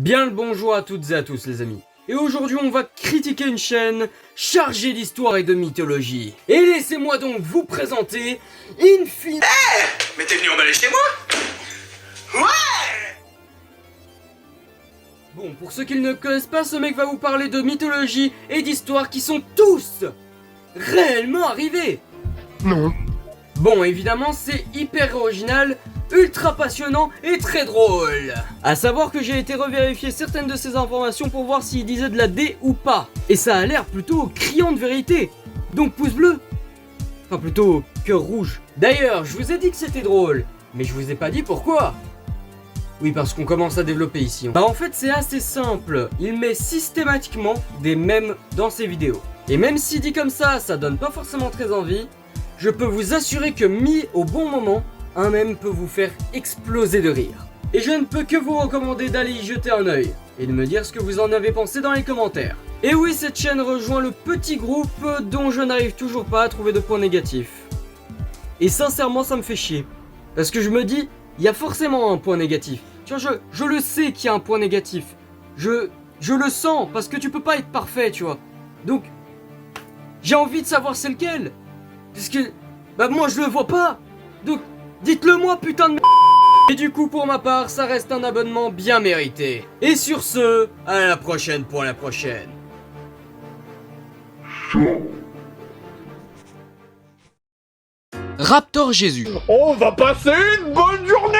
Bien le bonjour à toutes et à tous les amis. Et aujourd'hui on va critiquer une chaîne chargée d'histoire et de mythologie. Et laissez-moi donc vous présenter Infini... Mais t'es venu emballer chez moi? Ouais! Bon, pour ceux qui ne le connaissent pas, ce mec va vous parler de mythologie et d'histoire qui sont tous réellement arrivés. Non. Bon, évidemment, c'est hyper original, ultra passionnant et très drôle. A savoir que j'ai été revérifier certaines de ces informations pour voir s'il disait de la D ou pas. Et ça a l'air plutôt criant de vérité. Donc pouce bleu. Enfin plutôt cœur rouge. D'ailleurs, je vous ai dit que c'était drôle, mais je vous ai pas dit pourquoi. Oui, parce qu'on commence à développer ici. Bah en fait, c'est assez simple. Il met systématiquement des mèmes dans ses vidéos. Et même si dit comme ça donne pas forcément très envie, je peux vous assurer que mis au bon moment, un mème peut vous faire exploser de rire. Et je ne peux que vous recommander d'aller y jeter un œil et de me dire ce que vous en avez pensé dans les commentaires. Et oui, cette chaîne rejoint le petit groupe dont je n'arrive toujours pas à trouver de points négatifs. Et sincèrement, ça me fait chier. Parce que je me dis, il y a forcément un point négatif. Tu vois, je le sais qu'il y a un point négatif. Je le sens, parce que tu peux pas être parfait, tu vois. Donc, j'ai envie de savoir c'est lequel. Parce que, bah moi je le vois pas. Donc, dites-le moi, putain de merde. Et du coup, pour ma part, ça reste un abonnement bien mérité. Et sur ce, à la prochaine pour la prochaine. Raptor Jésus. On va passer une bonne journée.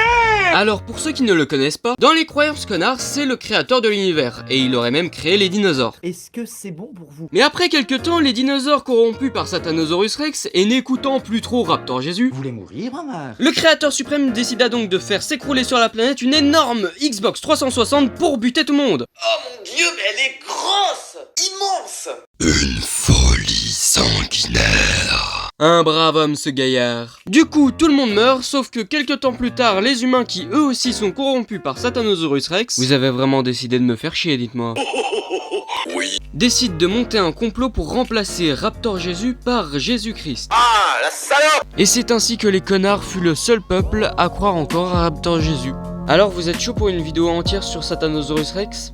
Alors pour ceux qui ne le connaissent pas, dans les croyances connards, c'est le créateur de l'univers, et il aurait même créé les dinosaures. Est-ce que c'est bon pour vous? Mais après quelques temps, les dinosaures corrompus par Satanosaurus Rex, et n'écoutant plus trop Raptor Jésus, Vous voulez mourir, Bramar? le créateur suprême décida donc de faire s'écrouler sur la planète une énorme Xbox 360 pour buter tout le monde. Oh mon dieu, mais elle est grosse! Immense! Une folie sanguinaire. Un brave homme ce gaillard. Du coup, tout le monde meurt, sauf que quelques temps plus tard, les humains qui eux aussi sont corrompus par Satanosaurus Rex, vous avez vraiment décidé de me faire chier, dites-moi. Oui. Décident de monter un complot pour remplacer Raptor Jésus par Jésus-Christ. Ah, la salope! Et c'est ainsi que les connards fut le seul peuple à croire encore à Raptor Jésus. Alors vous êtes chaud pour une vidéo entière sur Satanosaurus Rex ?